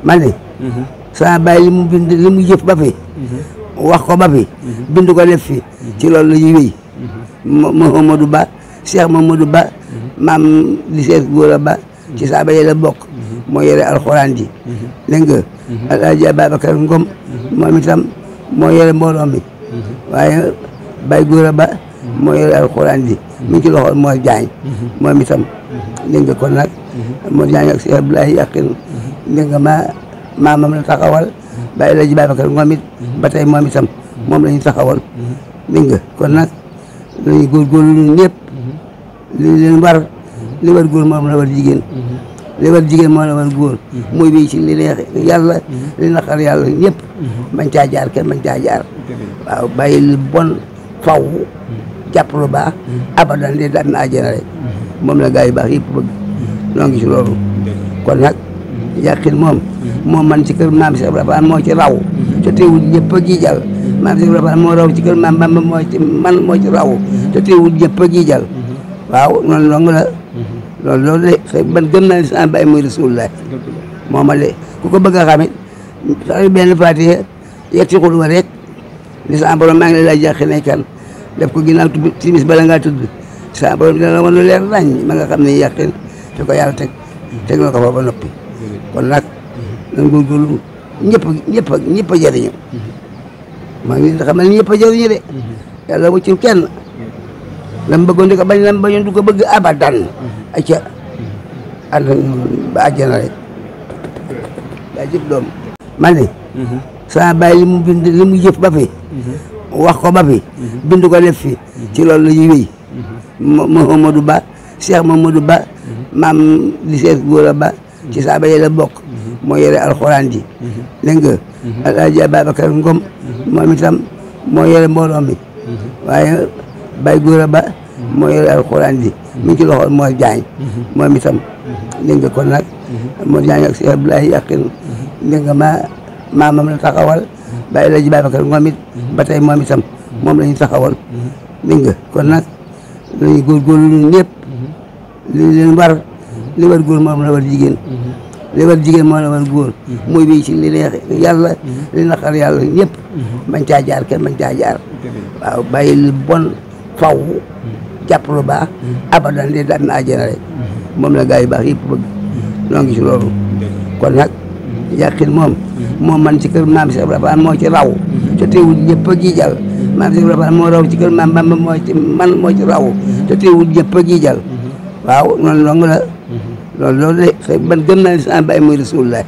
ma ne sama bàyyi li mu bind li mu jëf ba fi wax ko ba fi bind ko def fi ci loolu la ñuy wéy Mouhamadou Ba Cheikh Mamadou Ba maam li seet góor a ba ci saaba yi la bokk moo yore alxuraan ji dégg nga Alaaji Ababacar Ngom moom itam moo yore mbooloo mi waaye Baye góor a ba moo yore alxuraan ji mi ngi ci loxol Mor Diagne moom itam dégg nga kon nag Mor Diagne ak Cheikh Abdoulaye Yaqin dégg nga maamam la taxawal Baye Alaaji Ababacar Ngom it ba tey moom itam moom la ñu taxawal dégg nga kon nag dañuy góorgóorlu ñun ñëpp li leen war li war góor moom la war jigéen li war jigéen moom la war góor muy bi ci li neex yàlla li naqar yàlla ñëpp bañ caa jaar kenn bañ caa jaar waaw bàyyi lu bon faw jàpp lu baax abadan de daal na àjjana rek moom la gaa yu baax yëpp bëgg noo ngi ci loolu kon nag Yaqin moom man ci kër maam Cheikh Ibrahima moo ci raw te teewul ñëpp a giijal maam Cheikh Ibrahima moo raw ci kër maam Bamba moo ci raw te teewul ñëpp a giijal waaw noonu dong la loolu de ban gëm naa ne sama baay muy Rasulullah moo ma de ku ko bëgg a xamit sax benn Faatiha yetti xul wa rek ni sama borom maa ngi lay jàqi ne kan def ko ginnaaw timis bala ngaa tudd sama borom dina la wan lu leer nañ ma nga xam ne Yaqin fi ko yàlla teg na ko fa ba noppi kon nag nan góorgóorlu ñëpp a jëriñu maa ngi leen di xamal ni ñëpp a jëriñu de yàlla wëccul kenn lam bëggoon di ko bañ lam bañoon du ko bëgg abadan acca ànd ba àjjana rek daa jëf doom ma ne sama bàyyi li mu bind li mu jëf ba fi wax ko ba fi bind ko def fi ci loolu la ñuy wéy Mouhamadou Ba Cheikh Mamadou Ba maam li seet góor a ba ci saaba yi la bokk moo yore alxuraan ji dégg nga Alaaji Ababacar Ngom moom itam moo yore mbooloo mi waaye Baye góor a ba moo yore alxuraan ji mi ngi ci loxol Mor Diagne moom itam dégg nga kon nag Mor Diagne ak Cheikh Abdoulaye Yaqin dégg nga maamam la taxawal Baye Alaaji Ababacar Ngom it ba tey moom itam moom la ñu taxawal dégg nga kon nag dañuy góorgóorlu ñun ñëpp li leen war li war góor moom la war jigéen li war jigéen moom la war góor muy bi ci li neex yàlla li naqar yàlla ñëpp bañ caa jaar kenn bañ caa jaar waaw bàyyi lu bon faw jàpp lu baax abadan de daal na àjjana rek moom la gaa yu baax yëpp bëgg noo ngi ci loolu kon nag Yaqin moom man ci kër maam Cheikh Ibrahima moo ci raw te teewul ñëpp a giijal maam Cheikh Ibrahima moo raw ci kër maam Bamba moo ci raw te teewul ñëpp a giijal waaw noonu dong la loolu de ban gëm naa ne sama baay muy Rasulullah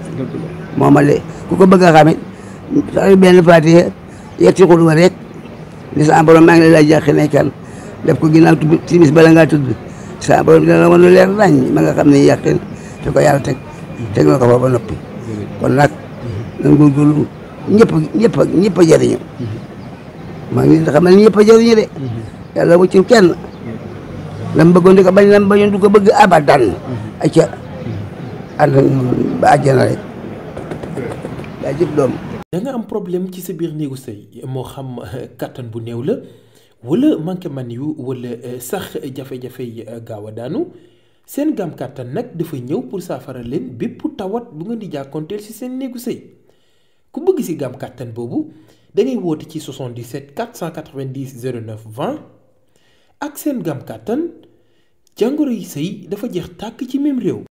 moo ma de ku ko bëgg a xamit sax benn Faatiha yetti xul wa rek ni sama borom maa ngi lay jàqi ne kan def ko ginnaaw timis bala ngaa tudd sama borom dina la wan lu leer nañ ma nga xam ne Yaqin fi ko yàlla teg na ko fa ba noppi kon nag nan góorgóorlu ñëpp a jëriñu maa ngi leen di xamal ni ñëpp a jëriñu de yàlla wëccul kenn lam bëggoon di ko bañ lam bañoon du ko bëgg abadan acca ànd ba àjjana rek daa jëf doom da nga am problème ci sa biir néegu sëy moo xam kattan bu néew la wala manqué man yu wala sax jafe-jafe yi gaaw a daanu seen gam kattan nag dafa ñëw pour saafara leen bépp tawat bu ngeen di jàkkoonteel ci seen néegu sëy ku bëgg ci gam kattan boobu da ngay woote ci 77 490 09 20 ak seen gam kattan jàngoro yi sëy dafa jeex tàkk ci même réew.